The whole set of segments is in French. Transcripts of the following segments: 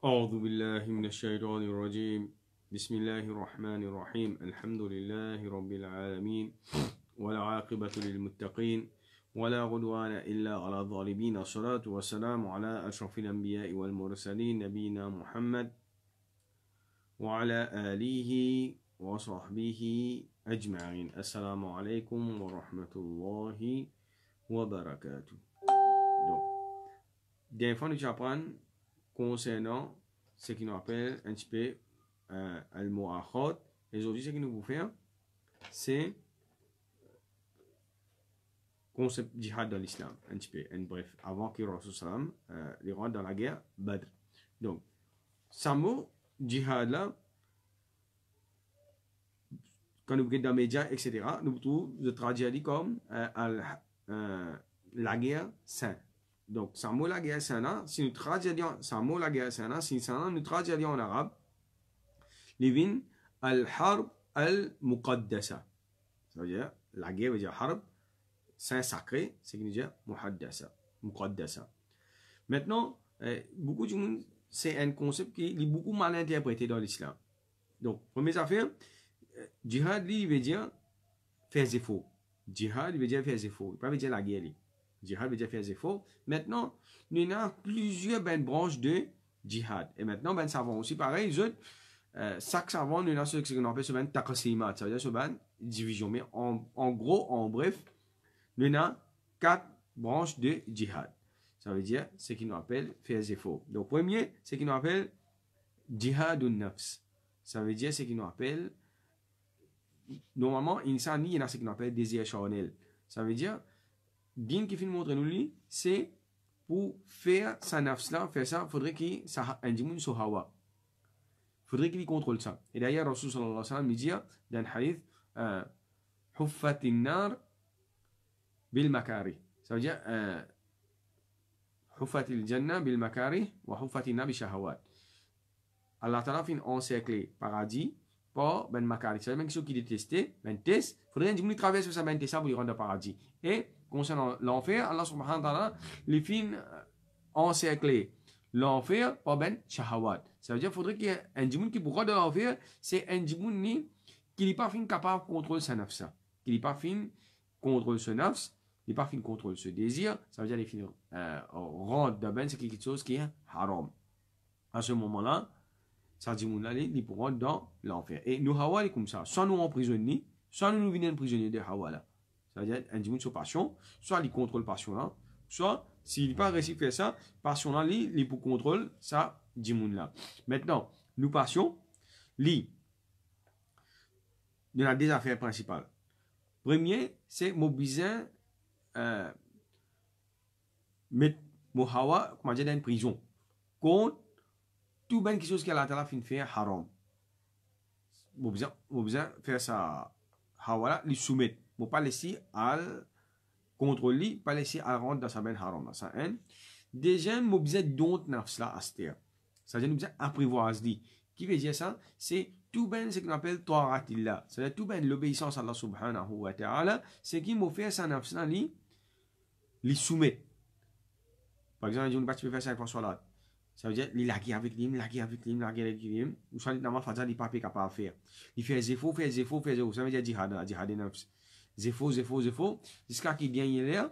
أعوذ بالله من الشيطان الرجيم بسم الله الرحمن الرحيم الحمد لله رب العالمين والعاقبة للمتقين ولا عدوان إلا على الظالمين الصلاة والسلام على أشرف الأنبياء والمرسلين نبينا محمد وعلى آله وصحبه أجمعين. السلام عليكم ورحمة الله وبركاته. Donc, des fois nous apprenons concernant ce qui nous appelle un petit peu al-mu'akhad. Et aujourd'hui, ce que nous voulons faire, c'est concept djihad dans l'islam, un petit peu, en bref, avant que Rasul sallam rentre dans la guerre Badr. Donc, ce mot djihad là, quand nous regardons dans les médias, etc., nous trouvons le traduit comme la guerre sainte. Donc, ce mot la guerre sainte, si nous traduisons ce mot la guerre sainte, si nous traduisons en arabe, il al-harb al-muqaddasa. Ça veut dire, la guerre veut dire harb, saint sacré, c'est qui veut dire muqaddasa. Maintenant, beaucoup de monde, c'est un concept qui est beaucoup mal interprété dans l'islam. Donc, première affaire, djihad, il veut dire faire des efforts. Djihad, il veut dire faire des efforts. Il ne veut pas dire la guerre. Djihad veut dire faire des efforts. Maintenant, nous avons plusieurs branches de djihad. Et maintenant, ben savants aussi pareil. Chaque savant, nous avons ce qu'on appelle ce taqsimat. Ça veut dire ce division. Mais en gros, en bref, nous avons 4 branches de djihad. Ça veut dire ce qu'on appelle faire des efforts. Donc, premier, ce qu'on appelle djihadun nafs. Ça veut dire ce qu'on appelle normalement, il y a ce qu'on appelle désir charnel. Ça veut dire bien qu'il montre nous c'est pour faire sa nafs là, faire ça, il faudrait qu'il ça indique sur hawa. Il faudrait qu'il contrôle ça. Et d'ailleurs, Rasul sallallahu alayhi wa sallam dit dans le hadith huffatin nar bil makari. Ça veut dire huffatil jannah bil makari wa huffatin nar bi shahawat. Allah Ta'ala fin encercler paradis par ben makari. C'est même quelque chose qui détestait, ben test. Il faudrait qu'il traverse ça ben test pour y rendre au paradis. Et concernant l'enfer, Allah subhanahu wa ta'ala, les fins encercler l'enfer par ben shahawat. Ça veut dire qu'il faudrait qu'il y ait un djimoun qui pourra de l'enfer, c'est un djimoun qui n'est pas fin capable de contrôler sa nafs. Qui n'est pas fin contrôler ce nafs, qui n'est pas fin contrôler ce désir. Ça veut dire les fins rentrent dans ben, c'est quelque chose qui est haram. À ce moment-là, ça dit là, ils pourront dans l'enfer. Et nous hawa comme ça, soit nous emprisonnons, soit nous venons prisonniers de hawa là. Ça veut dire un djimoun sur passion, soit il contrôle passion là, soit s'il n'est pas réussi à faire ça, passion là, il pour contrôle ça djimoun là. Maintenant, nous passions, il y a des affaires principales. Premier, c'est mobiliser mettre hawa, comment dire, dans une prison contre tout bien quelque chose qui a la fin faire haram. Vous besoin faire ça hawa les soumettre. Vous pas laisser à contrôler, pas laisser à rentrer dans sa ben haram. Ça un. Deuxième, vous besoin don't nafs là aster. Ça veut dire nous besoin apprivoiser. Qui veut dire ça? C'est tout bien ce qu'on appelle ta'atillah. Ça veut dire tout bien l'obéissance à Allah subhanahu wa ta'ala. C'est qui m'a fait ça nafs là les soumettre. Par exemple, on ne peut pas faire 5 fois salat. Ça veut dire, il laguer avec lui, ou soit il n'a pas fait pas capable de faire. Il fait zéro. Ça veut dire jihad nafs. Zéro. Jusqu'à qu'il gagne l'air,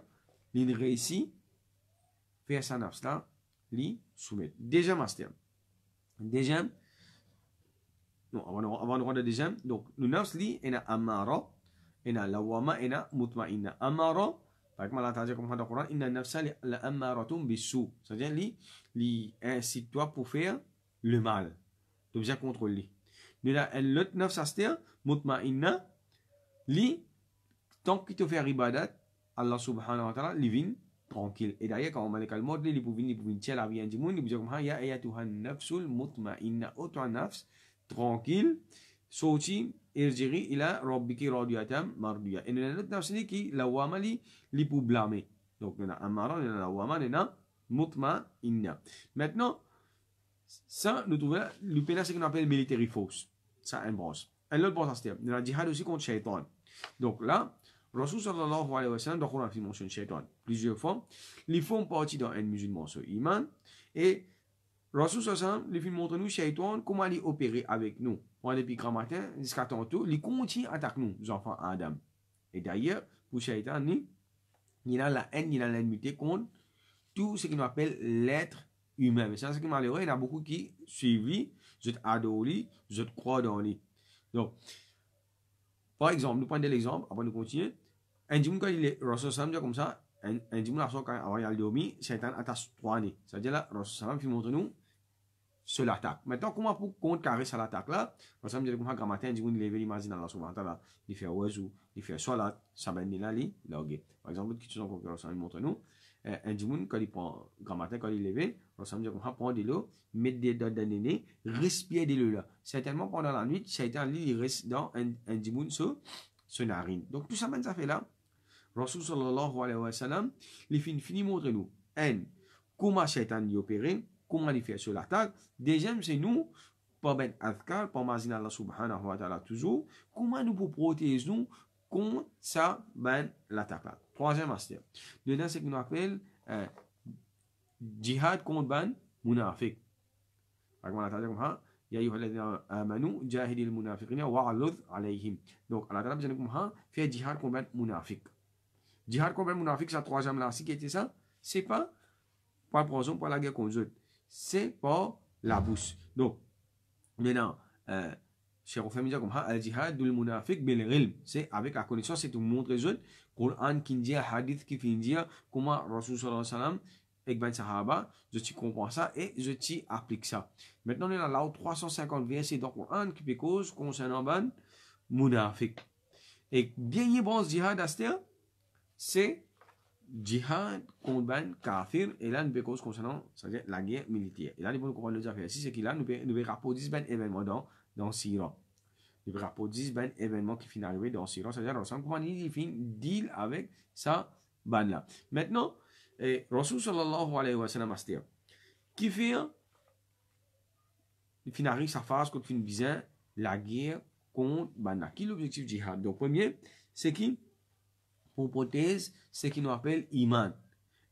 il réussit faire sa nafs là, il soumet. Deuxième master. Deuxième, non, avant de rendre deuxième, donc, le nafs li, il y a amara, il y a lawama, il y a mutma'inna. Amara, par exemple, Allah Ta'ala comme dans le Coran, inna nafsa la amaratum bisu. C'est-à-dire, li incite toi pour faire le mal. Tu besoin contrôler. Nous avons l'autre nafs astir, mutma'inna, li, tant qu'il te fait ibadat, Allah subhanahu wa ta'ala, li vin tranquille. Et d'ailleurs, quand on m'a dit le mot, li pour venir tirer la vie un djimoun, li pour dire, ya ayatuhan nafsul mutma'inna, autre nafs, tranquille, sorti, irjiri ila rabbiki radiyatam mardiya. Et nous avons l'autre nafs qui, la wama li pour blâmer. Donc, nous avons amara, nous avons la wama, nous avons mutma'inna. Maintenant, ça, nous trouvons le pénal, c'est qu'on appelle military force. Ça, un branche. Un autre branche, c'est nous avons jihad aussi contre shaitan. Donc là, Rasul sallallahu alayhi wa sallam, dans le Coran, il mentionne shaitan plusieurs fois. Ils font partie d'un musulman sur iman. Et Rasul sallam, il montre nous, Shaitan, comment il opérer avec nous. Pendant depuis grand matin jusqu'à tantôt, il continue à attaquer nous, les enfants Adam. Et d'ailleurs, pour Shaitan, il a la haine, il a l'ennemité contre tout ce qu'on appelle l'être humain. Mais c'est ce qui est malheureux, il y en a beaucoup qui suivent, je adorent, je crois dans lui. Donc, par exemple, nous prenons l'exemple, après nous continuons. Un dimanche, quand il est Rasul sallam dit comme ça, un dimanche, quand avant il a dormi, Shaitan attaque 3 années. C'est-à-dire là, Rasul sallam fait montrer nous sur l'attaque. Maintenant, comment pour contrecarrer sur l'attaque là? Parce que je dis que matin, il lever l'image dans la souverain, il fait oiseau, il fait salat, ça va là, par exemple, qui sont encore ça montre nous. Un dimanche, quand il prend grand matin, quand il lève, Rasul dit qu'on prend de l'eau, mettre des dents dans le nez, respirer de l'eau là. Certainement pendant la nuit, Shaitan il reste dans un dimanche sur narine. Donc tout ça, ça fait là. Rasul sallallahu alayhi wa sallam, il finit montrer nous. Comment Shaitan y opère, comment il fait sur l'attaque. Deuxième, c'est nous, par ben adkar, par mazina Allah subhanahu wa ta'ala toujours, comment nous pour protéger nous contre ça, ben l'attaque là. Troisième aspect. Dedans, c'est ce qu'on appelle jihad contre ben munafiq. Donc, Allah ta'ala comme ça, ya ayyuhalladhina amanu jahidil munafiqina wa'aludh alayhim. Donc, Allah ta'ala comme ça, fait jihad contre ben munafiq. Jihad contre ben munafiq, c'est la troisième là, qui était ça, c'est pas par exemple pour la guerre contre eux, c'est par la bouche. Donc, maintenant, Cheikh Oufem dit comme ça, al-jihad dul munafiq bil ilm, c'est avec la connaissance, c'est tout montrer eux, Coran qui dit, hadith qui dit, comment Rasul sallallahu alayhi wa sallam, avec ben sahaba, je t'y comprends ça et je t'y applique ça. Maintenant, on est là 350 versets dans le Coran qui peut cause concernant ben munafiq. Et bien bon jihad à c'est jihad contre ben kafir et là nous peut cause concernant la guerre militaire. Et là nous pouvons comprendre les affaires ici, c'est qu'il a nous peut rapporter ben événement dans Syrie. Nous peut rapporter ben événement qui finit arrivé dans Syrie, c'est-à-dire comment il finit deal avec ça ban là. Maintenant, Rasul sallallahu alayhi wa sallam qui fait il finit arrive sa phase quand il finit la guerre contre ban là. Qui est l'objectif jihad? Donc premier, c'est qui pour protéger ce qui nous appelle iman.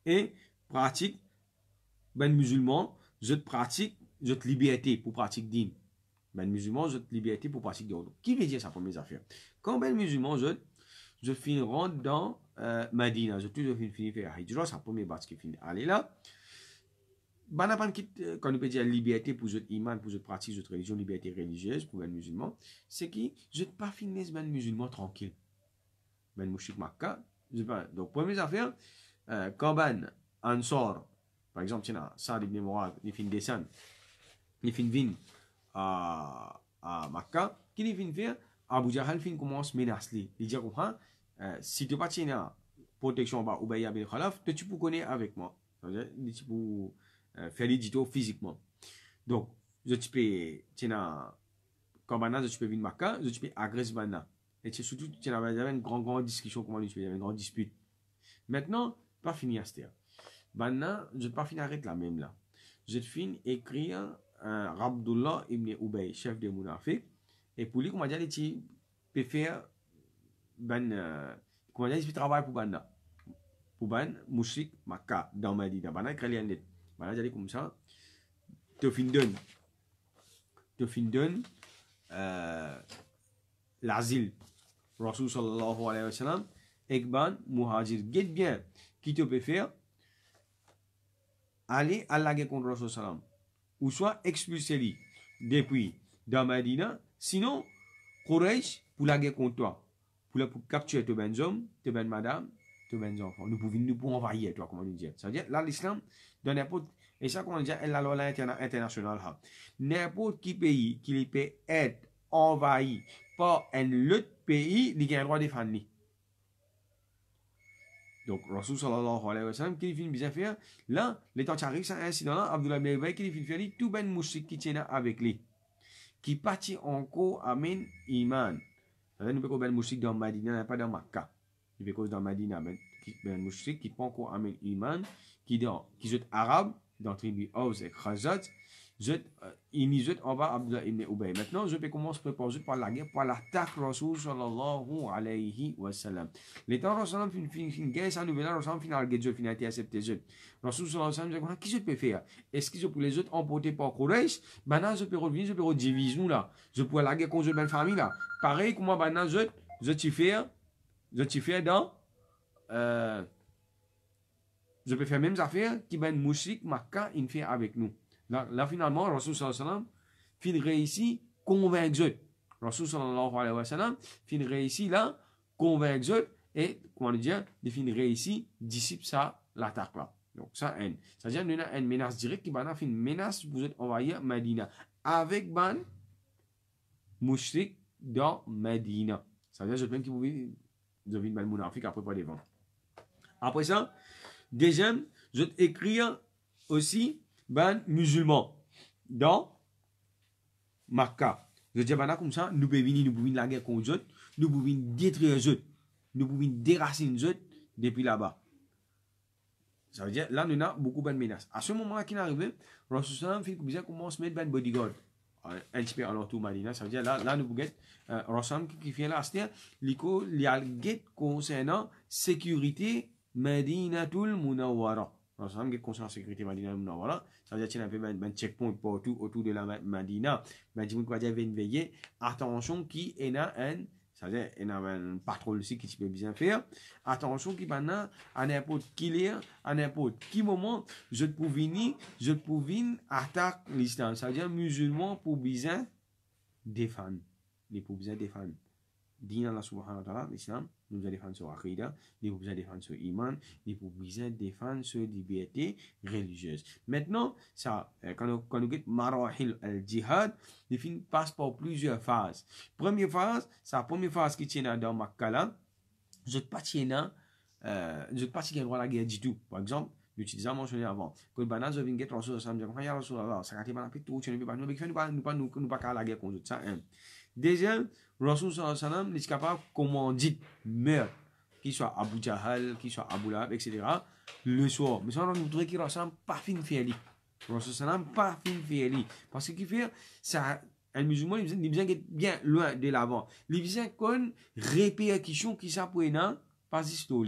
Et pratique, ben musulman, je pratique, je liberté pour pratiquer din. Ben musulman, je liberté pour pratiquer d'ordre. Qui veut dire ça pour mes affaires? Quand ben musulman, je finis rentre dans Medina, je finis faire hijra, c'est la première base qui finit. Allez là, ben quand on peut dire liberté pour notre iman, pour notre pratique, notre religion, liberté religieuse pour ben musulman, c'est qui je ne pas finir ben musulman tranquille. Ben Mouchik Makka. Donc, première affaire, quand Ben Ansor, par exemple, tiens, Saad ibn Mu'adh, il finit descendre, il finit venir à Makka, qu'il il finit faire, Abu Jahal finit commence à menacer. Il dit, si tu n'as pas tiens protection par Ubayya bin Khalaf, tu peux connaître avec moi. Tu peux faire l'édito physiquement. Donc, je peux, tiens, quand Ben je peux venir Makka, je peux agresser Ben. Et c'est surtout, il y avait une grande discussion, comment il y avait une grande dispute. Maintenant, pas fini à ce terme. Maintenant, je ne vais pas finir avec la même là. Je finis écrire Abdullah ibn Ubay, chef de Munafiq. Et pour lui, comment dire, il peut faire, comment dire, il peut travailler pour Banna. Pour Ban, Mouchik, Makka, dans Medina. Banna, il crée les net. Banna, il dit comme ça. Te fin donne, l'asile. Rasul sallallahu alayhi wa sallam, Ekban Muhajir. Guette bien, qui te peut faire aller à la guerre contre Rasul sallam, ou soit expulser lui depuis dans Medina, sinon, Quraysh pour la guerre contre toi, pour capturer tes ben hommes, tes ben madame, tes ben enfants. Nous pouvons envahir, toi, comment on dit. C'est-à-dire, là, l'islam, dans n'importe, et ça, comment on dit, la loi internationale, n'importe qui pays qui peut être envahi par un autre pays, il a un droit de défendre. Donc, Rasul sallallahu alayhi wa sallam, qui finit bien faire, là, les temps qui arrivent, c'est un incident là, Abdullah ibn Ubay, qui finit faire, tout ben mouchik qui tient avec lui, qui partit encore amen iman. C'est-à-dire, nous pouvons ben mouchik dans Medina, pas dans Makkah. Il peut dans Medina, ben mouchik qui prend encore amen iman, qui est arabe, dans la tribu Aus et Khazat, il en bas Abdullah ibn Ubay. Maintenant, je peux commencer à préparer par la guerre, par l'attaque Rasul sallallahu alayhi wa sallam. L'état Rasul fin guerre, ça nous vient Rasul final guerre, final été accepté. Rasul sallallahu alayhi wa sallam, qui je peux faire? Est-ce que je peux les autres emporter par Quraysh? Maintenant, je peux revenir, je peux rediviser là. Je peux la guerre contre une famille là. Pareil, comment maintenant, je t'y fais dans, je peux faire même affaires qui ben mouchik Makkah, il fait avec nous. Là, finalement, Rasul sallallahu alayhi wa sallam fin réussi convaincre eux. Rasul sallallahu alayhi wa sallam fin réussi là convaincre eux et comment dire, il fin réussi dissipe ça l'attaque là. Donc ça haine. C'est-à-dire nous avons une menace directe qui va faire une menace vous êtes envoyé Medina avec ban mouchrik dans Medina. C'est-à-dire je pense que vous devez ban mounafik après pas des vents. Après ça, deuxième, je vais écrire aussi ban musulmans dans Makkah. Je dis comme ça, nous pouvons venir la guerre contre eux, nous pouvons détruire eux, nous pouvons déraciner eux depuis là-bas. Ça veut dire, là, nous avons beaucoup de menaces. À ce moment-là, qui est arrivé, Rasul sallam fait que commence à mettre un bodyguard. Un petit peu en tout Madina. Ça veut dire, là, nous pouvons Rasul qui fait là, c'est-à-dire, il y a le guet concernant sécurité Madinatul Munawwara. Rasul qui concerne la sécurité Madinatul Munawwara. Ça veut dire qu'il y a un checkpoint partout autour de la Madina. Mais il va dire, veiller, attention, qui est là, c'est-à-dire, il y a un patrouille aussi qui peut bien faire. Attention, qui maintenant, à n'importe qui lieu, à n'importe qui moment, je peux venir attaquer l'islam. C'est-à-dire, musulmans pour bien défendre. Les pour bien défendre. Din Allah subhanahu wa ta'ala, l'islam, nous allons défendre sur Aqidah, nous allons défendre sur Iman, nous allons défendre sur liberté religieuse. Maintenant, ça, quand nous avons Marahil al-Jihad, les films passent par plusieurs phases. Première phase, c'est la première phase qui tient dans Makkah, je ne pas tiens droit à la guerre du tout. Par exemple, l'utilisant mentionné avant. Quand Banaz vient get Rasul sallallahu alayhi wa sallam, ça a été tout, tu ne peux pas nous pas la guerre contre ça. Deuxième, Rasul sallallahu alayhi wa sallam est capable de commander meurtre, qu'il soit Abu Jahal, qu'il soit Abu Lahab, etc. le soir. Mais ça, on voudrait qu'il ressemble pas fin de faire. Rasul sallam pas fin de faire. Parce qu'il fait ça. Un musulman, il besoin bien loin de l'avant. Il besoin qu'on répercussion qui s'apprenne pas l'histoire,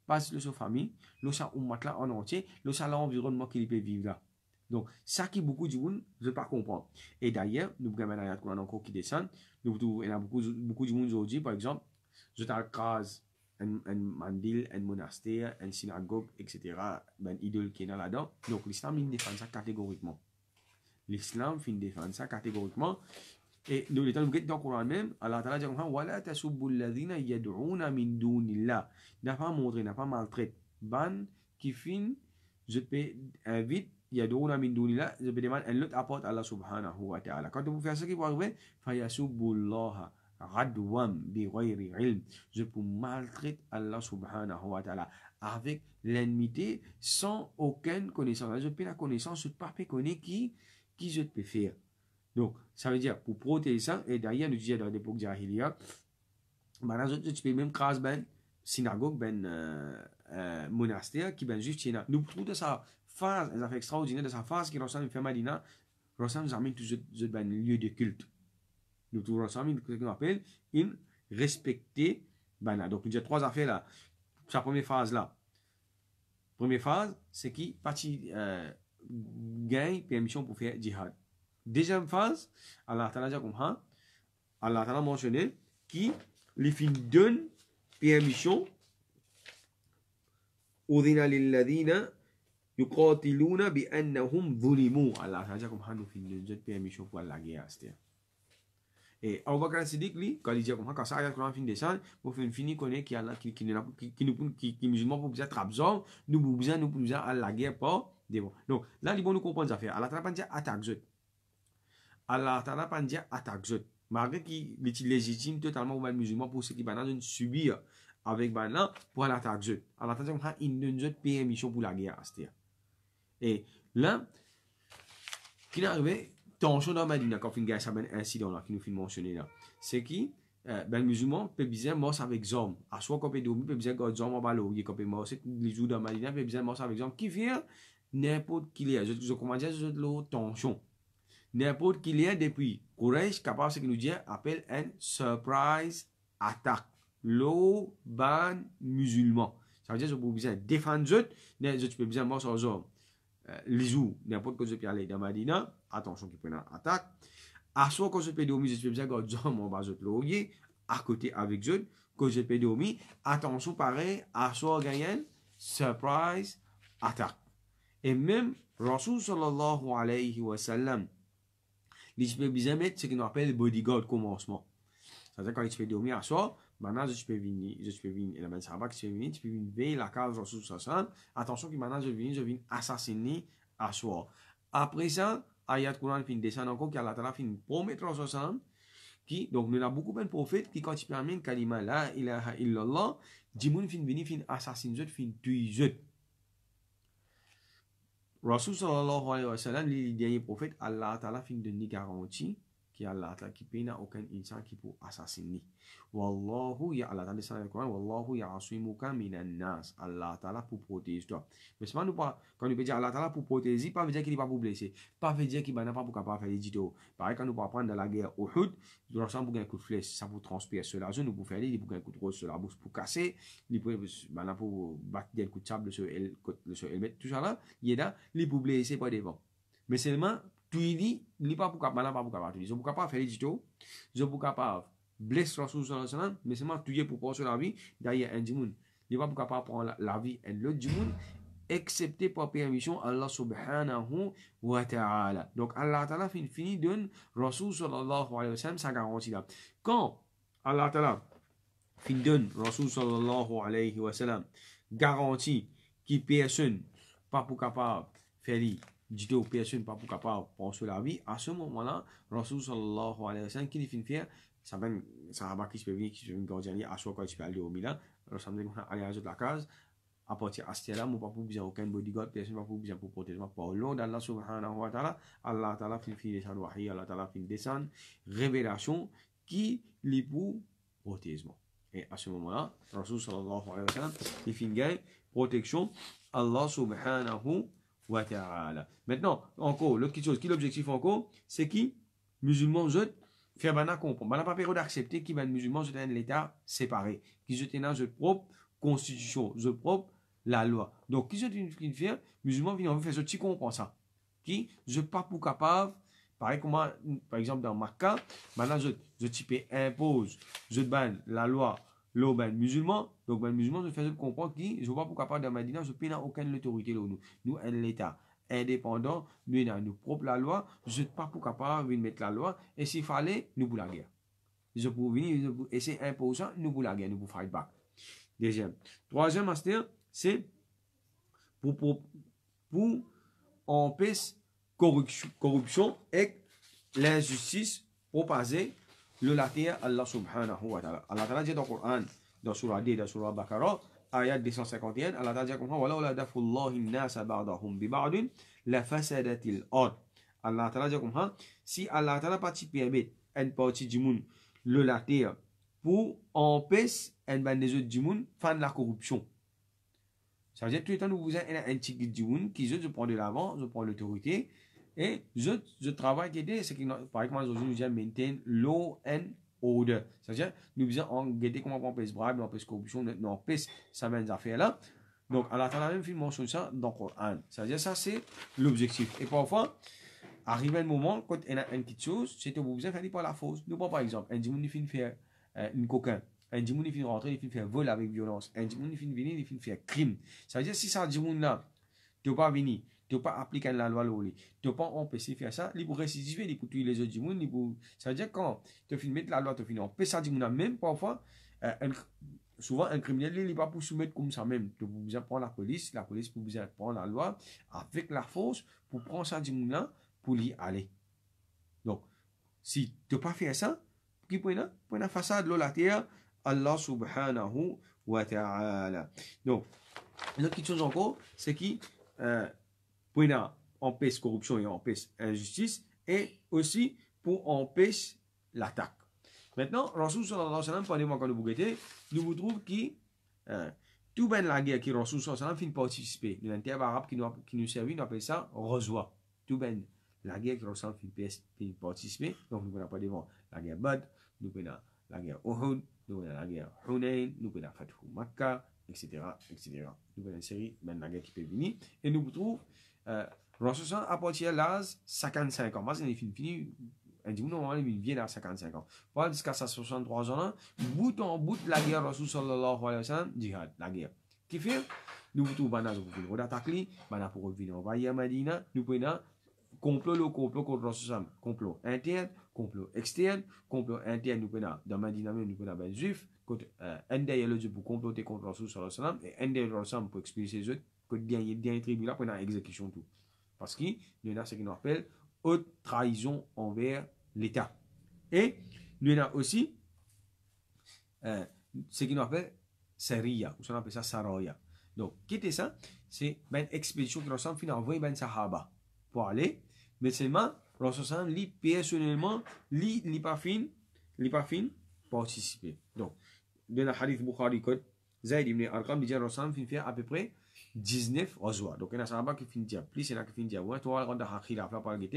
pas de sa famille, le sa ummat là en entier, le sa l'environnement qu'il peut vivre là. Donc, ça qui beaucoup de monde ne pas comprendre. Et d'ailleurs, nous avons un ayat qu'on a encore qui descend. Nous il y a beaucoup de monde aujourd'hui, par exemple, je t'accase un mandil, un monastère, un synagogue, etc. Ben idole qui est là-dedans. Donc, l'islam, il défend ça catégoriquement. L'islam fin défendre ça catégoriquement. Et nous, l'état nous dans le Coran même, Allah Ta'ala dit comme ça, Wala tasubbu alladhina yad'una min dunillah. N'a pas montré, n'a pas maltraité. Ban qui fin, je peux invite, yad'una min dunillah, je peux demander un autre apporte Allah subhanahu wa ta'ala. Quand vous faites ça qui va arriver, fayasubbu Allah radwam bi ghayri ilm. Je peux maltraiter Allah subhanahu wa ta'ala avec l'enmité sans aucune connaissance. Je peux la connaissance, je ne peux pas connaître qui je peux faire. Donc, ça veut dire, pour protéger ça, et d'ailleurs, nous disions dans l'époque Jahiliya, maintenant, tu peux même créer une synagogue, un monastère qui est juste là. Nous trouvons de sa phase, ça fait extraordinaire, de sa phase qui ressemble à Madina, ressemble à un lieu de culte. Nous trouvons ensemble ce qu'on appelle une respecter. Donc, il y a trois affaires là. Sa première phase là. Première phase, c'est qui partie gagne permission pour faire djihad. Deuxième phase, Allah Ta'ala dit comme ça, Allah Ta'ala mentionné qui les filles donne permission udhina lilladhina yuqatiluna bi annahum zulimu. Allah Ta'ala dit comme ça, nous filles donne permission pour la guerre. Et Abu Bakr Siddiq lui, quand il dit comme ça, quand ça ayat Coran fin descend, pour faire fini connaît qui Allah qui musulman pour bien trabzor, nous besoin à la guerre pas des bons. Donc là il bon nous comprendre ça faire. Allah Ta'ala pas dire attaque zot. Allah Ta'ala pas dire attaque zot. Malgré qu'il est légitime totalement pour les musulmans pour ceux qui banane subir avec banane pour l'attaque zot. Allah Ta'ala comme ça il donne zot permission pour la guerre. Et là qui est arrivé tension dans Madina quand il y a un incident là qui nous fait mentionner là, c'est qui ben musulman peut bien mort avec zom à soit qu'on peut dormir peut bien garder zom en ballon il peut mort c'est les jours dans Madina peut bien mort avec zom qui vient n'importe qui est je comment dire de tension n'importe qui lien depuis Quraysh capable ce que nous dit appelle un surprise attack lo ban musulman. Ça veut dire que vous besoin défendre eux, tu peux besoin mort sur les ou n'importe quoi je peux aller dans Madina, attention qui prennent attaque. À soit quand je peux dormir, je peux besoin que mon bas loyer à côté avec eux, quand je peux dormir, attention pareil, à soit gagner surprise attack. Et même Rasul sallallahu alayhi wa sallam, il peut bien mettre ce qu'on appelle bodyguard commencement. C'est-à-dire quand il peut dormir à soi, maintenant je peux venir, et la même sahaba qui peut venir, tu peux venir veiller la case de Rasul sallallahu alayhi wa sallam. Attention que maintenant je viens assassiner à soi. Après ça, ayat Quran fin descend encore, qui Allah ta'ala fin promettre Rasul sallallahu alayhi wa sallam, qui, donc nous avons beaucoup de prophètes qui quand ils permettent kalima la ilaha illallah, Dimoun fin venir fin assassiner, fin tuer. Rasul sallallahu alayhi wa sallam, les derniers prophètes, Allah ta'ala fin donner garantie qui Allah ta'ala qui peine aucun insan qui peut assassiner. Wallahu ya Allah ta'ala dans le Coran, wallahu ya'asimuka minan nas. Allah ta'ala pour protéger toi. Mais c'est pas nous pas quand nous peut dire Allah ta'ala pour protéger, pas veut dire qu'il n'est pas pour blesser, pas veut dire qu'il n'a pas pour capable faire des tout. Pareil quand nous pas prendre dans la guerre Uhud, nous ensemble pour un coup de flèche, ça pour transpirer sur la zone, nous pour faire des pour un coup de rose sur la bouche pour casser, il pour battre des coups de sable sur le helmet, tout ça là, il est là, il pour blesser pas devant. Mais seulement tu dis, il n'est pas pour capable, pas pour capable. Je ne peux pas faire du tout. Je ne peux pas blesser Rasul sallallahu alayhi wa sallam, mais seulement tuer pour passer la vie derrière un djimoun. Il n'est pas pour capable prendre la vie de l'autre djimoun, excepté par permission Allah subhanahu wa ta'ala. Donc Allah ta'ala finit donne Rasul sallallahu alayhi wa sallam sa garantie là. Quand Allah ta'ala finit donne Rasul sallallahu alayhi wa sallam garantie qui personne pas pour capable faire dit aux personnes pas pour capable penser la vie, à ce moment-là, Rasul sallallahu alayhi wa sallam, qui finit faire, ça va, qui se peut venir, qui se peut gardien, à soi, quand il se peut aller au Milan, ça me dit, aller à la case, à partir de ce là moi, pas pour besoin aucun bodyguard, personne pas pour besoin pour protéger, par l'ordre d'Allah subhanahu wa ta'ala, Allah ta'ala finit descendre wahi, Allah ta'ala finit descendre, révélation, qui les pour protéger. Et à ce moment-là, Rasul sallallahu alayhi wa sallam, il finit gagner protection, Allah subhanahu wa ta'ala. Maintenant, encore, l'autre chose, qui est l'objectif encore, c'est qui musulmans, je faire bana comprendre. Bana pas période d'accepter qui va musulmans, je un l'État séparé, qui je tenant je propre constitution, je propre la loi. Donc, qui je une faire, musulmans viennent faire ce petit comprend ça. Qui, je pas pour capable, pareil comme par exemple dans ma cas, maintenant je type impose, je ban la loi, l'eau ben musulman, donc ben musulman, je fais comprendre qui, je vois pourquoi pas dans Madina, je n'ai aucune autorité là nous l'État indépendant, nous avons nous propre la loi, je ne sais pas pourquoi pas venir mettre la loi, et s'il fallait, nous pour la guerre. Je peux venir, et c'est imposant, nous pour la guerre, nous pour fight back. Deuxième. Troisième master, c'est pour empêcher corruption et l'injustice propagée le latir Allah subhanahu wa ta'ala. Allah ta'ala dit dans le Coran, dans Surah D, dans Surah Baqarah, ayat 251, Allah ta'ala dit comme ça, وَلَوْ لَدَفُ اللَّهِ النَّاسَ بَعْضَهُمْ بِبَعْضٍ لَفَسَدَتِ الْأَرْضِ. Allah ta'ala dit comme ça, si Allah ta'ala pas permet une partie du monde le latir pour empêcher une bande des autres du monde faire de la corruption. Ça veut dire que tout le temps, nous vous avez un petit du monde qui je prends de l'avant, je prends l'autorité, et je travaille qui est, c'est que, par exemple, aujourd'hui, nous disons maintain law and order. C'est-à-dire, nous disons, on guette comment on peut se braver, on peut se corruption, on peut ça mène affaires-là. Donc, Allah Ta'ala même fait mention de ça dans le Coran. C'est-à-dire, ça, c'est l'objectif. Et parfois, arrive un moment, quand il y a une petite chose, c'est que vous besoin faire par la force. Nous, par exemple, un dimanche, il finit faire une coquin. Un dimanche, il finit rentrer, il finit faire vol avec violence. Un dimanche, il finit venir, il finit faire crime. Ça veut dire, si ça dimanche-là, tu ne peux pas venir, tu ne peux pas appliquer la loi, tu ne peux pas empêcher de faire ça, il peut récidiver, il peut tuer les autres dimanches. Ça veut dire, quand tu finis mettre la loi, tu finis empêcher ça dimanche, même parfois, souvent, un criminel, il n'est pas pour soumettre comme ça même. Tu peux prendre la police peut vous prendre la loi avec la force pour prendre ça dimanche pour y aller. Donc, si tu ne peux pas faire ça, qui peut la façade de la terre, Allah subhanahu wa ta'ala. Donc, une autre chose encore, c'est qui pour empêcher corruption et empêcher injustice, et aussi pour empêcher l'attaque. Maintenant, Rasul sallallahu alayhi wa sallam, pendant que nous vous trouvons qui tout ben la guerre qui Rasul sallallahu alayhi wa sallam fait participer. Nous avons un terme arabe qui nous servit, nous appelle ça rozwa. Tout ben la guerre qui ressemble fin participer. Donc, nous prenons pas devant la guerre Badr, nous prenons la guerre Uhud, nous prenons la guerre Hunayn, nous prenons Fathu Makkah, etc., etc. Nous prenons une série, même la guerre qui peut venir. Et nous trouvons, Rasul à partir de l'âge 55 ans, parce qu'il est fini, on dit, non, il vient à 55 ans. Voilà, jusqu'à 63 ans, bout en bout de la guerre, Rasul sallallahu alayhi wa sallam, jihad, la guerre. Qui fait, nous trouvons, nous attaquer, pour revenir envahir Medina, nous prenons complot contre Rasul, complot interne, complot externe, complot interne, nous prenons dans Medina, nous prenons des juifs, un derrière le Dieu pour comploter contre Rasul sallallahu alayhi wa sallam, et un derrière Rasul pour expulser les autres, que dernier tribu là, prenons exécution tout. Parce qu'il y a ce qu'on appelle haute trahison envers l'État. Et il y a aussi ce qu'on appelle Sariya, ou on appelle ça Saraya. Donc, qui était ça? C'est une expédition qui ressemble finalement à un Sahaba pour aller, mais seulement, Rasul lui personnellement, lui pas fin participer. Donc, dans le hadith Bukhari, Zayd ibn Arqam dit Rasul fait à peu près 19 ghazwa. Donc, il y a un Sahaba qui finit dire plus, il y en a qui finit dire ouais, toi, on a khilaf là par le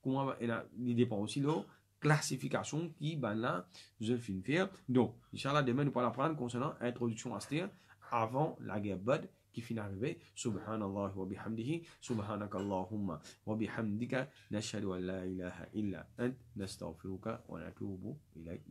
comment il dépend aussi de la classification qui, ben là, je finis faire. Donc, Inch'Allah, demain, nous allons apprendre concernant l'introduction à ce avant la guerre Badr qui finit arriver. Subhanallah wa bihamdihi, subhanaka Allahumma wa bihamdika, nashhadu an la ilaha illa ant, nastaghfiruka wa natubu ilayk.